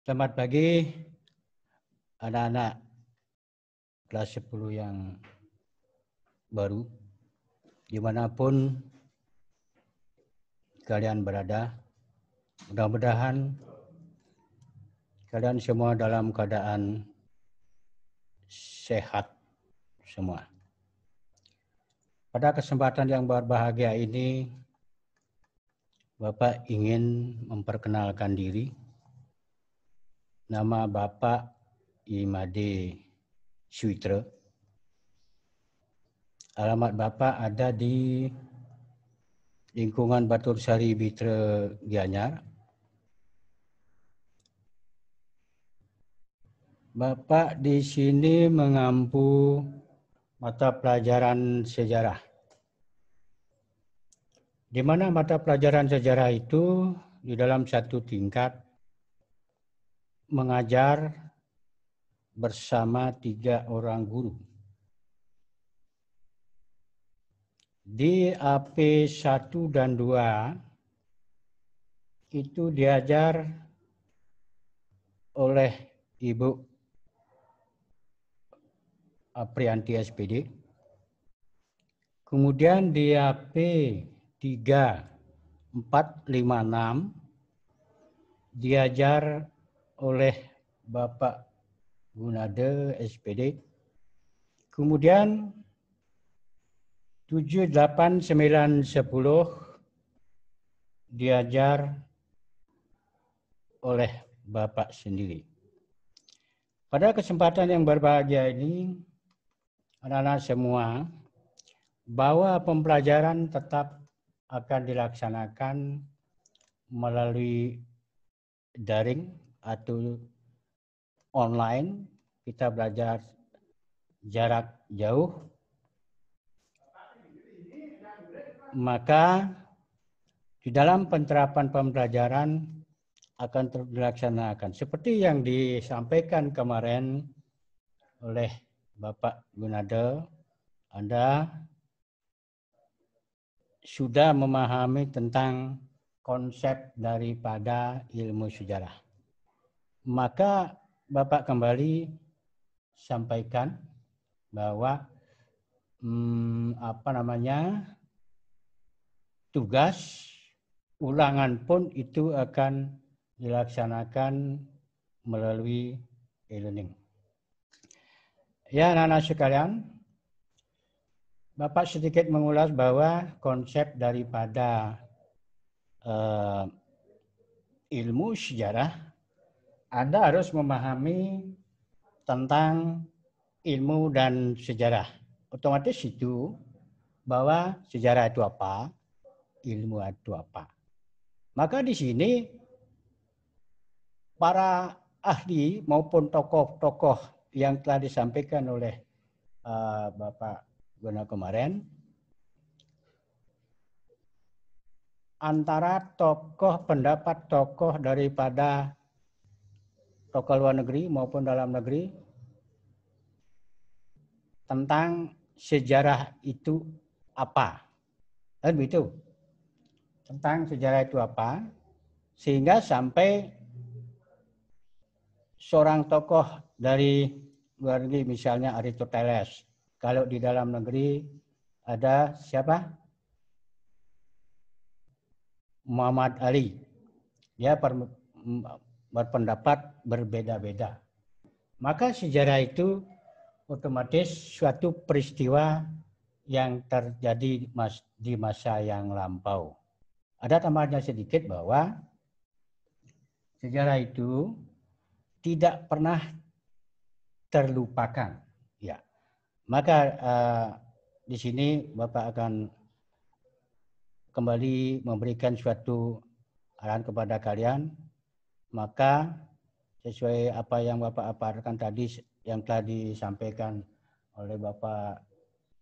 Selamat pagi anak-anak kelas 10 yang baru, dimanapun kalian berada. Mudah-mudahan kalian semua dalam keadaan sehat semua. Pada kesempatan yang berbahagia ini, Bapak ingin memperkenalkan diri. Nama Bapak Imade Suitra. Alamat Bapak ada di lingkungan Batursari Bitra Gianyar. Bapak di sini mengampu mata pelajaran sejarah. Di mana mata pelajaran sejarah itu di dalam satu tingkat mengajar bersama 3 orang guru. Di AP 1 dan 2 itu diajar oleh Ibu Aprianti SPD. Kemudian di AP 3, 4, 5, 6 diajar oleh Bapak Gunade SPD. Kemudian 7, 8, 9, 10 diajar oleh Bapak sendiri. Pada kesempatan yang berbahagia ini, anak-anak semua, bahwa pembelajaran tetap akan dilaksanakan melalui daring atau online. Kita belajar jarak jauh. Maka di dalam penerapan pembelajaran akan dilaksanakan seperti yang disampaikan kemarin oleh Bapak Gunade. Anda sudah memahami tentang konsep daripada ilmu sejarah. Maka Bapak kembali sampaikan bahwa tugas ulangan pun itu akan dilaksanakan melalui e-learning. Ya, anak-anak sekalian, Bapak sedikit mengulas bahwa konsep daripada ilmu sejarah, Anda harus memahami tentang ilmu dan sejarah. Otomatis itu bahwa sejarah itu apa, ilmu itu apa. Maka di sini para ahli maupun tokoh-tokoh yang telah disampaikan oleh Bapak Guna kemarin, antara pendapat tokoh daripada tokoh luar negeri maupun dalam negeri tentang sejarah itu apa. Dan begitu. Tentang sejarah itu apa, sehingga sampai seorang tokoh dari luar negeri, misalnya Aristoteles. Kalau di dalam negeri ada siapa? Muhammad Ali. Dia berpendapat berbeda-beda. Maka sejarah itu otomatis suatu peristiwa yang terjadi di masa yang lampau. Ada tambahannya sedikit bahwa sejarah itu tidak pernah terlupakan. Ya, maka di sini Bapak akan kembali memberikan suatu arahan kepada kalian. Maka sesuai apa yang Bapak paparkan tadi yang telah disampaikan oleh Bapak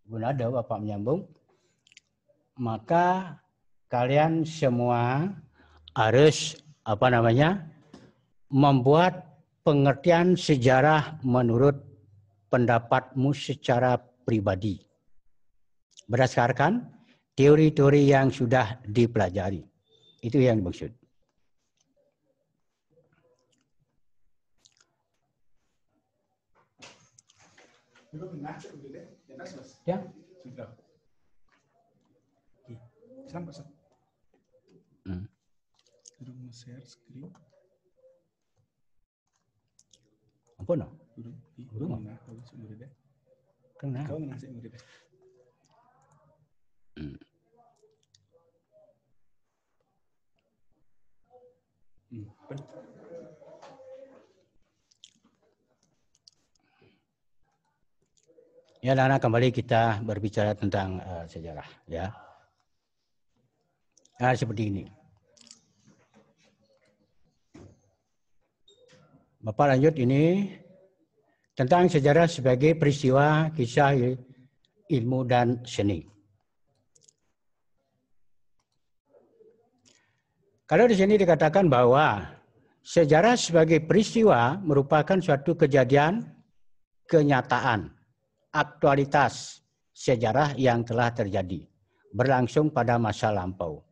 Gunade, Bapak menyambung, maka kalian semua harus membuat pengertian sejarah menurut pendapatmu secara pribadi berdasarkan teori-teori yang sudah dipelajari. Itu yang dimaksud. Ya. Ampun, no? Kenapa? Ya, anak-anak, kembali kita berbicara tentang sejarah, ya. Nah, seperti ini. Bapak lanjut ini tentang sejarah sebagai peristiwa kisah ilmu dan seni. Kalau di sini dikatakan bahwa sejarah sebagai peristiwa merupakan suatu kejadian, kenyataan, aktualitas sejarah yang telah terjadi, berlangsung pada masa lampau.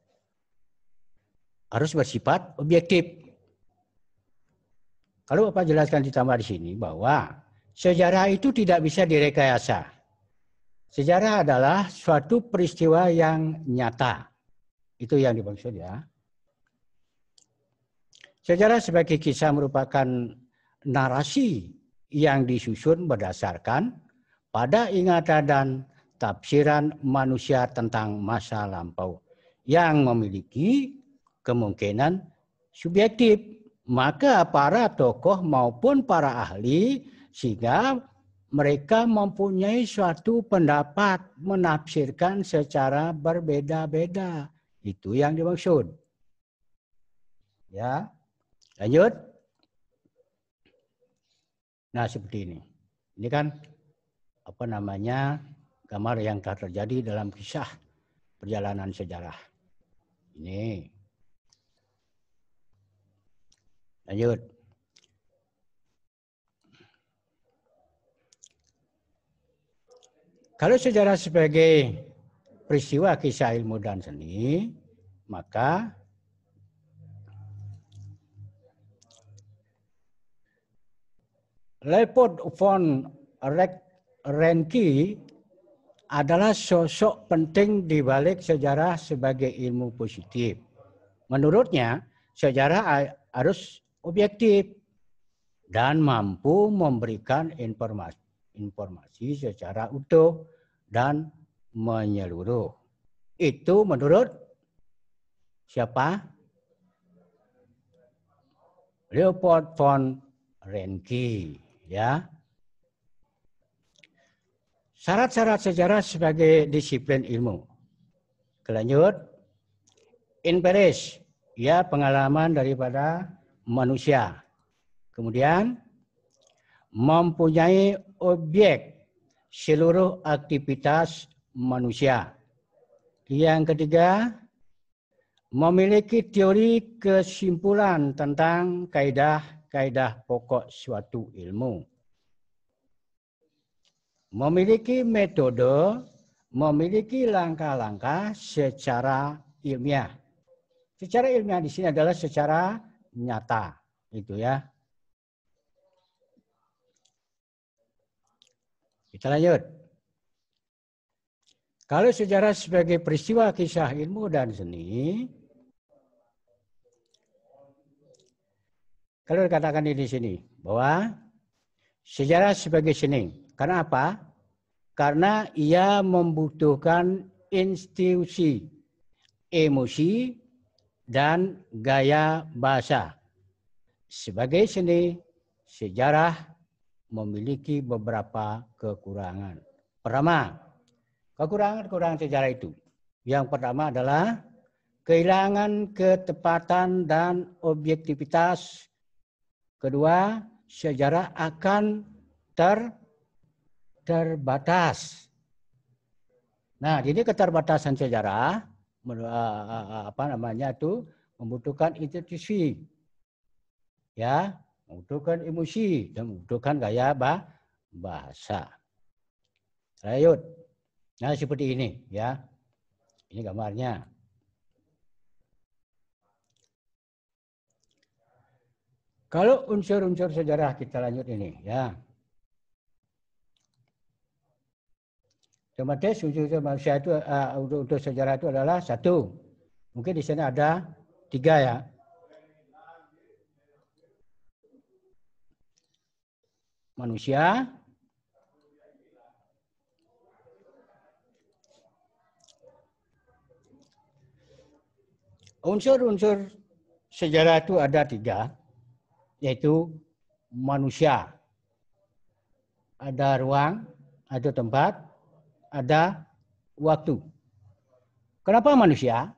Harus bersifat objektif. Kalau Bapak jelaskan ditambah di sini bahwa sejarah itu tidak bisa direkayasa. Sejarah adalah suatu peristiwa yang nyata. Itu yang dimaksud, ya. Sejarah sebagai kisah merupakan narasi yang disusun berdasarkan pada ingatan dan tafsiran manusia tentang masa lampau yang memiliki kemungkinan subjektif. Maka para tokoh maupun para ahli sehingga mereka mempunyai suatu pendapat menafsirkan secara berbeda-beda. Itu yang dimaksud. Ya, lanjut. Nah, seperti ini. Ini kan gambar yang telah terjadi dalam kisah perjalanan sejarah. Ini. Lanjut. Kalau sejarah sebagai peristiwa kisah ilmu dan seni, maka Leopold von Ranke adalah sosok penting di balik sejarah sebagai ilmu positif. Menurutnya, sejarah harus objektif dan mampu memberikan informasi secara utuh dan menyeluruh. Itu menurut siapa? Leopold von Ranke, ya. Syarat-syarat sejarah sebagai disiplin ilmu. Kelanjut, empiris, ya, pengalaman daripada manusia. Kemudian mempunyai objek seluruh aktivitas manusia. Yang ketiga, memiliki teori kesimpulan tentang kaidah pokok suatu ilmu. Memiliki metode, memiliki langkah-langkah secara ilmiah. Secara ilmiah di sini adalah secara nyata, itu, ya. Kita lanjut. Kalau sejarah sebagai peristiwa kisah ilmu dan seni, kalau dikatakan di sini bahwa sejarah sebagai seni, karena apa? Karena ia membutuhkan institusi, emosi, dan gaya bahasa. Sebagai seni, sejarah memiliki beberapa kekurangan. Pertama, kekurangan sejarah itu. Yang pertama adalah kehilangan ketepatan dan objektivitas. Kedua, sejarah akan terbatas. Nah, jadi keterbatasan sejarah membutuhkan institusi, ya, membutuhkan emosi dan membutuhkan gaya bahasa. Lanjut. Nah, seperti ini, ya. Ini gambarnya. Kalau unsur-unsur sejarah kita lanjut ini, ya. Otomatis unsur manusia itu untuk sejarah itu adalah satu. Mungkin di sini ada 3 ya. Manusia, unsur-unsur sejarah itu ada 3, yaitu manusia, ada ruang, ada tempat, ada waktu. Kenapa manusia?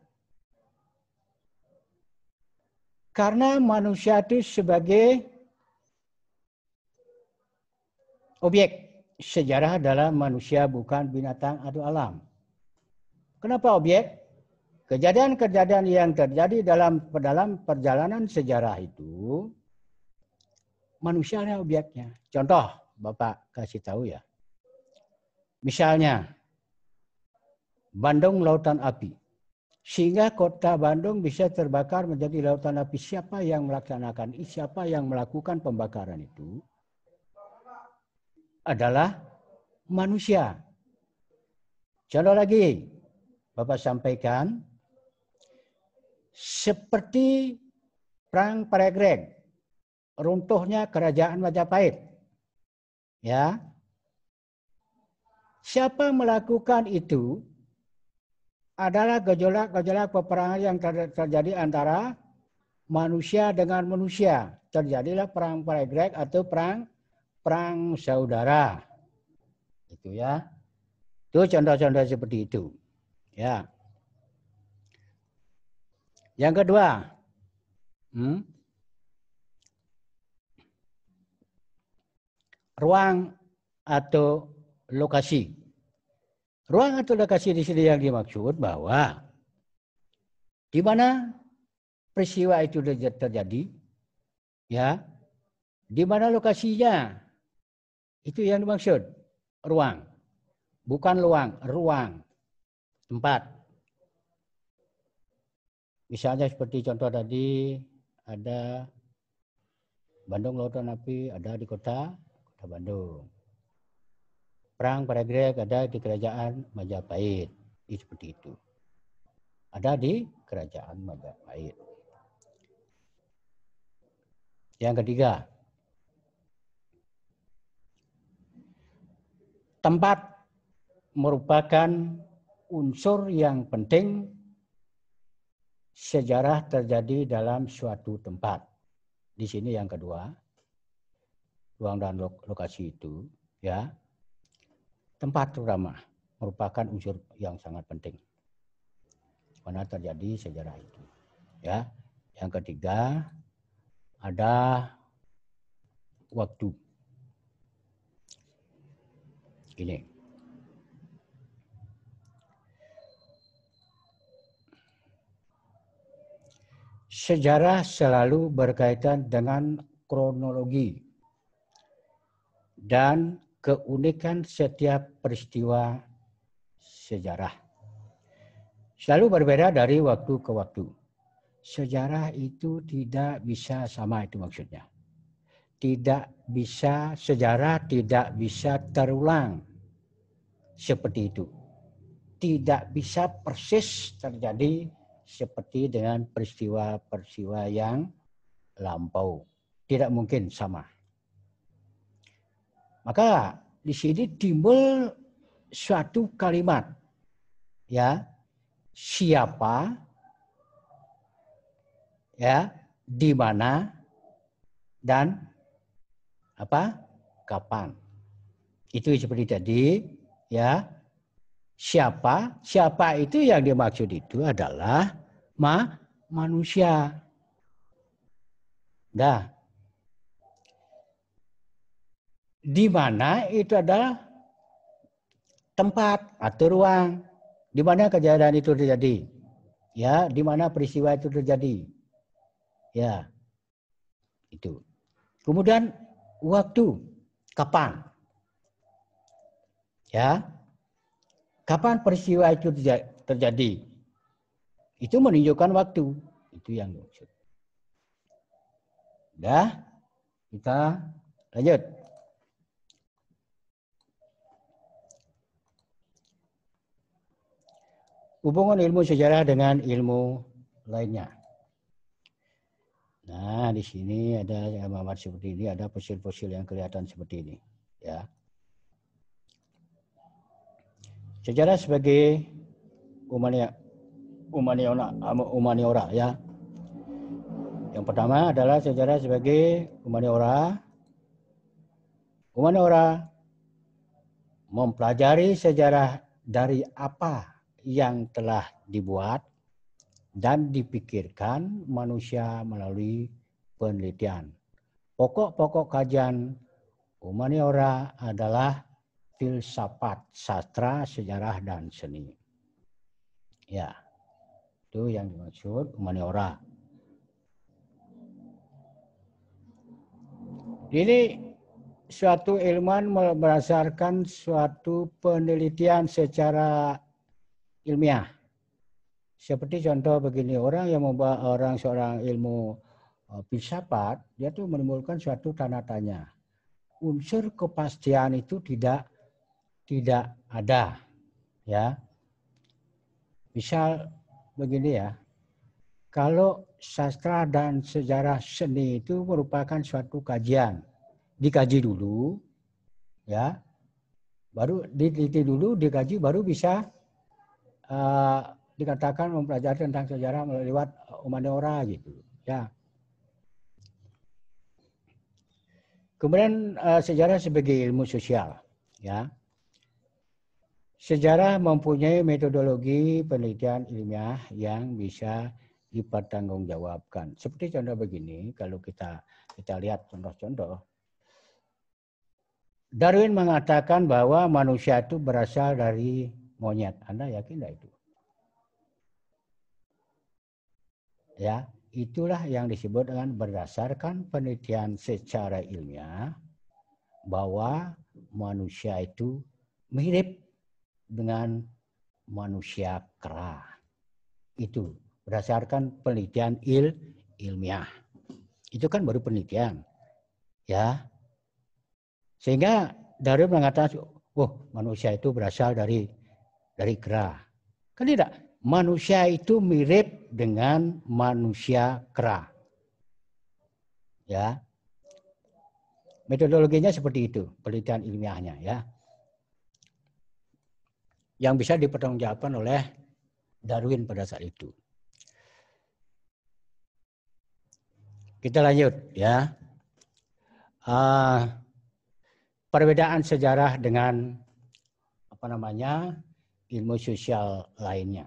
Karena manusia itu sebagai objek. Sejarah adalah manusia, bukan binatang atau alam. Kenapa objek? Kejadian-kejadian yang terjadi dalam perjalanan sejarah itu, manusia adalah objeknya. Contoh, Bapak kasih tahu ya. Misalnya, Bandung lautan api. Sehingga kota Bandung bisa terbakar menjadi lautan api. Siapa yang melaksanakan, siapa yang melakukan pembakaran itu adalah manusia. Contoh lagi, Bapak sampaikan, seperti Perang Pragreg, runtuhnya kerajaan Majapahit. Ya. Siapa melakukan itu adalah gejolak-gejolak peperangan yang terjadi antara manusia dengan manusia. Terjadilah Perang Pragreg atau perang saudara. Itu ya. Itu contoh-contoh seperti itu. Ya. Yang kedua, ruang atau lokasi. Ruang atau lokasi di sini yang dimaksud bahwa di mana peristiwa itu terjadi, ya, di mana lokasinya, itu yang dimaksud ruang, bukan luang, ruang, tempat. Misalnya seperti contoh tadi ada Bandung lautan api, ada di kota Bandung. Perang Pragreg ada di kerajaan Majapahit, seperti itu. Ada di kerajaan Majapahit. Yang ketiga, tempat merupakan unsur yang penting sejarah terjadi dalam suatu tempat. Di sini yang kedua, ruang dan lokasi itu, ya, tempat terutama merupakan unsur yang sangat penting karena terjadi sejarah itu. Ya, yang ketiga ada waktu. Ini. Sejarah selalu berkaitan dengan kronologi dan keunikan setiap peristiwa sejarah. Selalu berbeda dari waktu ke waktu. Sejarah itu tidak bisa sama, itu maksudnya. Tidak bisa, sejarah tidak bisa terulang seperti itu. Tidak bisa persis terjadi seperti dengan peristiwa-peristiwa yang lampau. Tidak mungkin sama. Maka di sini timbul suatu kalimat, ya, siapa, ya, di mana, dan apa, kapan. Itu seperti tadi, ya. Siapa itu yang dimaksud itu adalah manusia. Nah, di mana itu adalah tempat atau ruang, di mana kejadian itu terjadi, ya, di mana peristiwa itu terjadi, ya, itu. Kemudian waktu, kapan, ya, kapan peristiwa itu terjadi, itu menunjukkan waktu, itu yang dimaksud. Dah, kita lanjut. hubungan ilmu sejarah dengan ilmu lainnya. Nah, di sini ada gambar seperti ini, ada fosil-fosil yang kelihatan seperti ini, ya. Sejarah sebagai humaniora, ya. Yang pertama adalah sejarah sebagai humaniora. Humaniora mempelajari sejarah dari apa yang telah dibuat dan dipikirkan manusia melalui penelitian. Pokok-pokok kajian humaniora adalah filsafat, sastra, sejarah, dan seni. Ya, itu yang dimaksud humaniora. Ini suatu ilmuwan berdasarkan suatu penelitian secara ilmiah. Seperti contoh begini, orang yang membuat seorang ilmu filsafat, dia tuh menimbulkan suatu tanda tanya. Unsur kepastian itu tidak ada, ya. Misal begini ya, kalau sastra dan sejarah seni itu merupakan suatu kajian, dikaji dulu, ya, baru diteliti dulu, dikaji, baru bisa dikatakan mempelajari tentang sejarah lewat humaniora gitu, ya. Kemudian sejarah sebagai ilmu sosial, ya. Sejarah mempunyai metodologi penelitian ilmiah yang bisa dipertanggungjawabkan. Seperti contoh begini, kalau kita lihat contoh-contoh. Darwin mengatakan bahwa manusia itu berasal dari monyet. Anda yakin tidak itu? Ya, itulah yang disebut dengan berdasarkan penelitian secara ilmiah bahwa manusia itu mirip dengan manusia kera. Itu berdasarkan penelitian ilmiah. Itu kan baru penelitian, ya. Sehingga Darwin mengatakan, oh, manusia itu berasal dari kera. Kan tidak? Manusia itu mirip dengan manusia kera. Ya. Metodologinya seperti itu, penelitian ilmiahnya, ya. Yang bisa dipertanggungjawabkan oleh Darwin pada saat itu. Kita lanjut, ya. Perbedaan sejarah dengan ilmu sosial lainnya.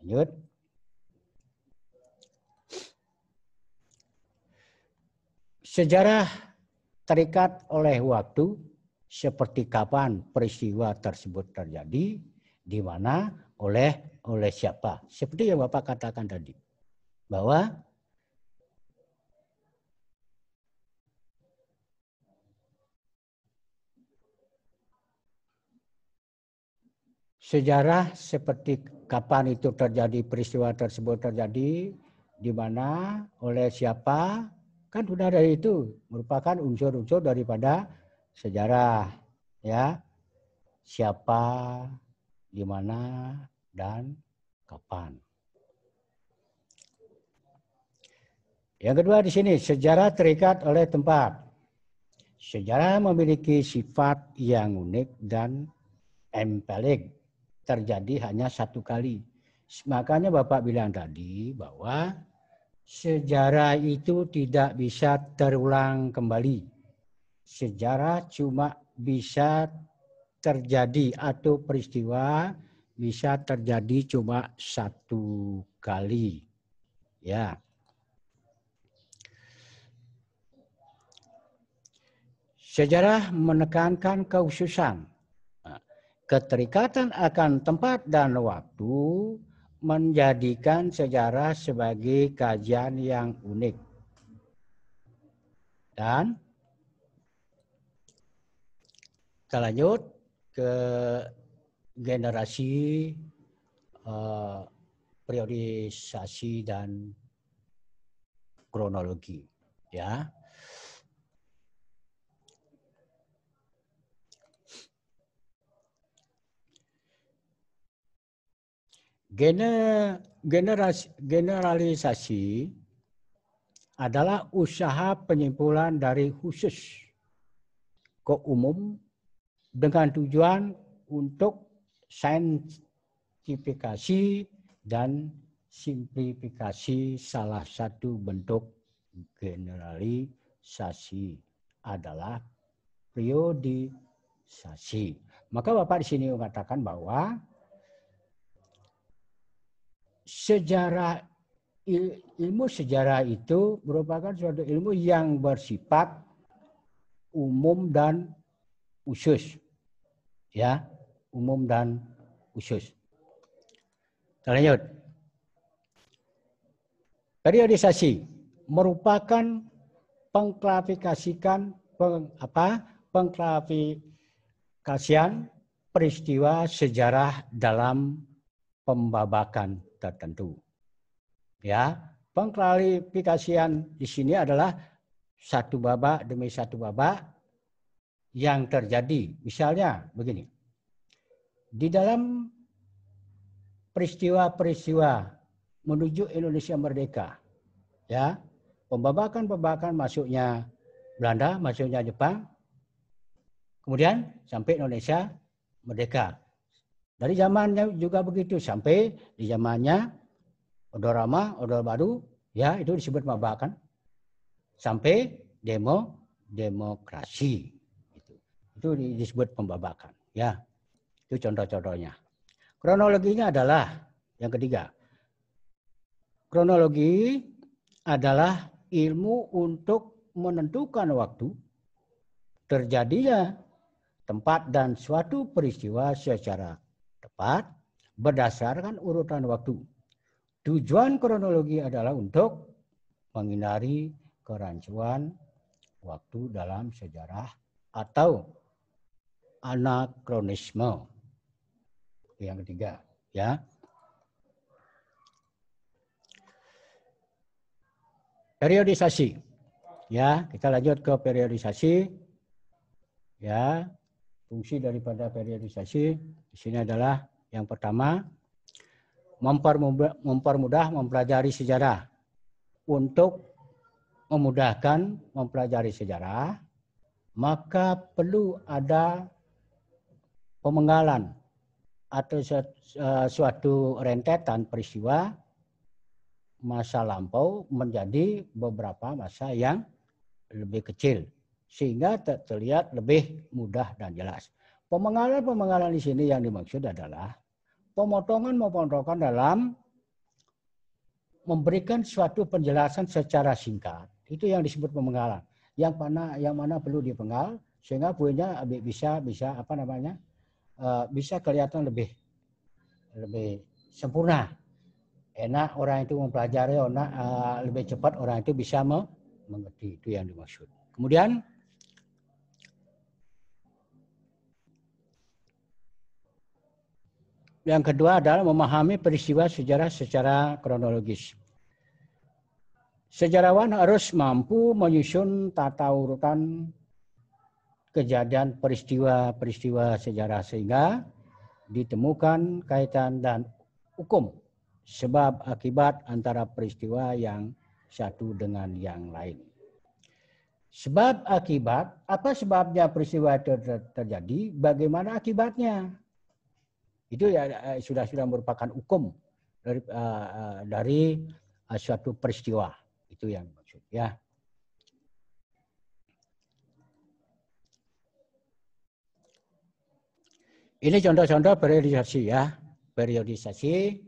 Lanjut. Sejarah terikat oleh waktu, seperti kapan peristiwa tersebut terjadi, di mana, oleh siapa. Seperti yang Bapak katakan tadi, bahwa sejarah seperti kapan itu terjadi, peristiwa tersebut terjadi, di mana, oleh siapa, kan sudah dari itu merupakan unsur-unsur daripada sejarah, ya. Siapa, di mana, dan kapan. Yang kedua di sini, sejarah terikat oleh tempat. Sejarah memiliki sifat yang unik dan empirik, terjadi hanya satu kali. Makanya Bapak bilang tadi bahwa sejarah itu tidak bisa terulang kembali. Sejarah cuma bisa terjadi atau peristiwa bisa terjadi cuma satu kali. Ya. Sejarah menekankan kekhususan. Keterikatan akan tempat dan waktu menjadikan sejarah sebagai kajian yang unik. Dan kita lanjut ke generasi periodisasi dan kronologi, ya. Generalisasi adalah usaha penyimpulan dari khusus ke umum dengan tujuan untuk saintifikasi dan simplifikasi. Salah satu bentuk generalisasi adalah periodisasi. Maka Bapak di sini mengatakan bahwa ilmu sejarah itu merupakan suatu ilmu yang bersifat umum dan khusus. Ya, umum dan khusus. Kita lanjut. Periodisasi merupakan pengklasifikasian peristiwa sejarah dalam pembabakan tertentu. Ya, pengklasifikasian di sini adalah satu babak demi satu babak yang terjadi. Misalnya begini. Di dalam peristiwa-peristiwa menuju Indonesia merdeka, ya, pembabakan masuknya Belanda, masuknya Jepang, kemudian sampai Indonesia merdeka. Dari zamannya juga begitu, sampai di zamannya Orde Lama, Orde Baru, ya itu disebut pembabakan, sampai demokrasi, itu disebut pembabakan, ya. Itu contoh-contohnya. Kronologinya adalah yang ketiga. Kronologi adalah ilmu untuk menentukan waktu terjadinya tempat dan suatu peristiwa secara tepat berdasarkan urutan waktu. Tujuan kronologi adalah untuk menghindari kerancuan waktu dalam sejarah atau anakronisme. Yang ketiga, ya. Periodisasi. Ya, kita lanjut ke periodisasi. Ya, fungsi daripada periodisasi di sini adalah yang pertama, mempermudah mempelajari sejarah. Untuk memudahkan mempelajari sejarah, maka perlu ada pemenggalan atau suatu rentetan peristiwa masa lampau menjadi beberapa masa yang lebih kecil, sehingga terlihat lebih mudah dan jelas. Pemenggalan di sini yang dimaksud adalah pemotongan dalam memberikan suatu penjelasan secara singkat. Itu yang disebut pemenggalan. Yang mana perlu dipenggal sehingga poinnya bisa bisa kelihatan lebih sempurna. Enak orang itu mempelajari, lebih cepat orang itu bisa mengerti. Itu yang dimaksud. Kemudian yang kedua adalah memahami peristiwa sejarah secara kronologis. Sejarawan harus mampu menyusun tata urutan kejadian peristiwa sejarah sehingga ditemukan kaitan dan hukum sebab akibat antara peristiwa yang satu dengan yang lain. Sebab akibat, apa sebabnya peristiwa itu terjadi, bagaimana akibatnya. Itu ya sudah merupakan hukum dari suatu peristiwa. Itu yang maksud, ya. Ini contoh-contoh periodisasi, ya. Periodisasi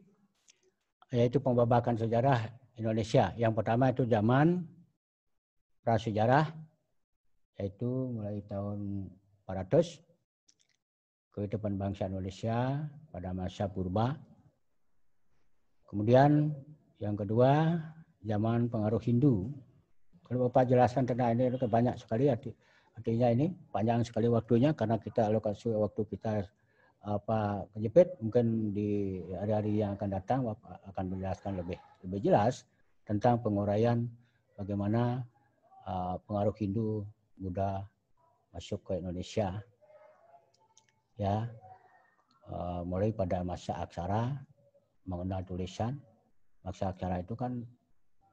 yaitu pembabakan sejarah Indonesia. Yang pertama itu zaman prasejarah, yaitu mulai tahun 400 kehidupan bangsa Indonesia pada masa purba. Kemudian yang kedua zaman pengaruh Hindu. Kalau Bapak jelaskan tentang ini banyak sekali artinya ini panjang sekali waktunya karena kita alokasi waktu kita kejepit. Mungkin di hari-hari yang akan datang Bapak akan menjelaskan lebih jelas tentang penguraian bagaimana pengaruh Hindu Buddha masuk ke Indonesia, ya, mulai pada masa aksara mengenal tulisan. Aksara itu kan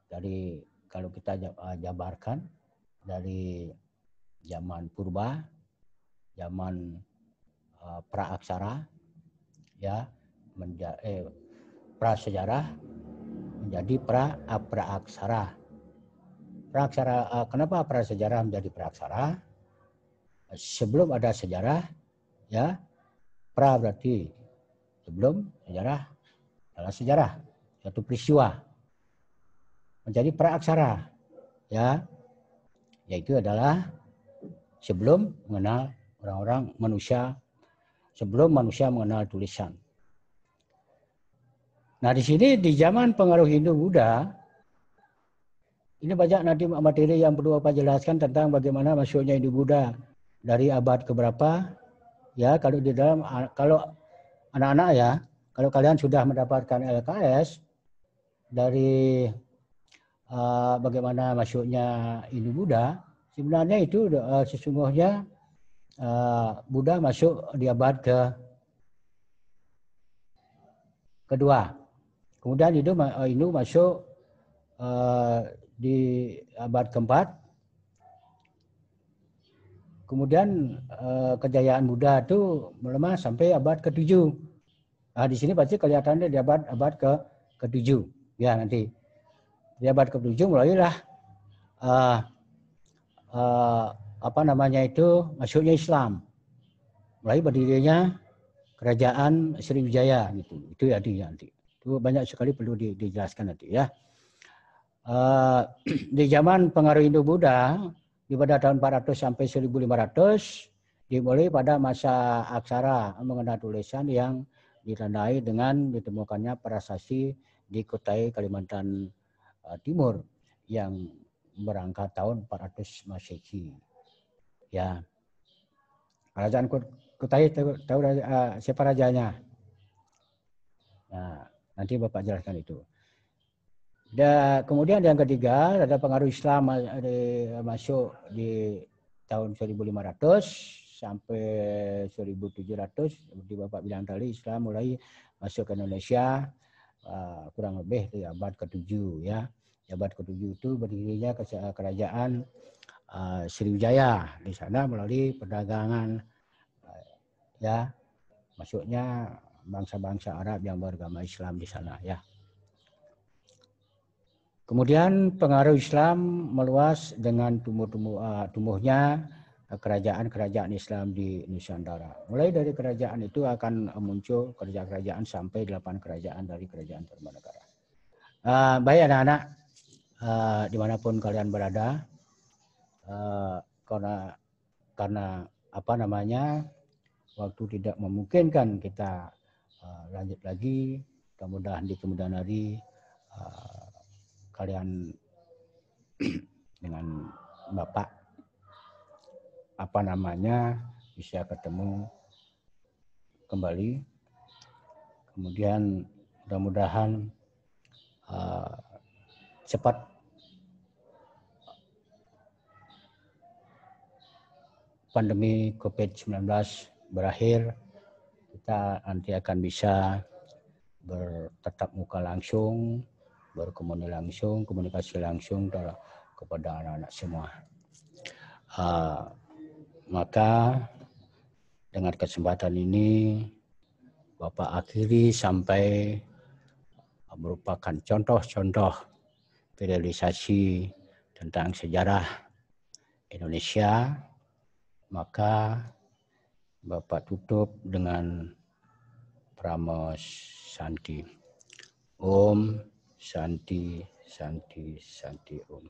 dari, kalau kita jabarkan, dari zaman purba, zaman praaksara, ya, prasejarah menjadi praaksara. Praaksara, kenapa prasejarah menjadi praaksara? Sebelum ada sejarah, ya, pra berarti sebelum, sejarah adalah sejarah, suatu peristiwa, menjadi praaksara, ya, yaitu adalah sebelum mengenal orang-orang manusia, sebelum manusia mengenal tulisan. Nah, di sini di zaman pengaruh Hindu-Buddha, ini banyak nanti materi yang perlu Bapak jelaskan tentang bagaimana masuknya Hindu-Buddha dari abad keberapa. Ya, kalau di dalam, kalau anak-anak ya, kalau kalian sudah mendapatkan LKS dari bagaimana masuknya Hindu-Buddha, sebenarnya itu sesungguhnya Buddha masuk di abad kedua. Kemudian Hindu masuk di abad keempat. Kemudian kejayaan Buddha itu melemah sampai abad ke-7. Nah, di sini pasti kelihatannya di abad ke-7. Ya, nanti di abad ke-7 mulailah masuknya Islam. Mulai berdirinya kerajaan Sriwijaya gitu. Itu ya nanti. Itu banyak sekali perlu dijelaskan nanti ya. Di zaman pengaruh Hindu-Buddha di pada tahun 400 sampai 1500 dimulai pada masa aksara, mengenal tulisan yang ditandai dengan ditemukannya prasasti di Kutai, Kalimantan Timur yang berangkat tahun 400 Masehi. Ya. Kerajaan Kutai tahu siapa rajanya? Nah, nanti Bapak jelaskan itu. Dan kemudian yang ketiga ada pengaruh Islam masuk di tahun 1500 sampai 1700. Seperti Bapak bilang tadi, Islam mulai masuk ke Indonesia kurang lebih di abad ke-7 ya. Di abad ke-7 itu berdirinya kerajaan Sriwijaya. Di sana melalui perdagangan ya, masuknya bangsa-bangsa Arab yang beragama Islam di sana ya. Kemudian pengaruh Islam meluas dengan tumbuhnya kerajaan-kerajaan Islam di Nusantara. Mulai dari kerajaan itu akan muncul kerajaan-kerajaan sampai 8 kerajaan dari kerajaan Tarumanegara. Baik anak-anak, dimanapun kalian berada, karena waktu tidak memungkinkan kita lanjut lagi. Mudah-mudahan di kemudian hari kalian dengan Bapak bisa ketemu kembali. Kemudian mudah-mudahan cepat pandemi COVID-19 berakhir. Kita nanti akan bisa bertatap muka langsung, komunikasi langsung kepada anak-anak semua. Maka dengan kesempatan ini Bapak akhiri sampai merupakan contoh-contoh realisasi tentang sejarah Indonesia. Maka Bapak tutup dengan Pramos Santi. Om Santi, Santi, Santi Om.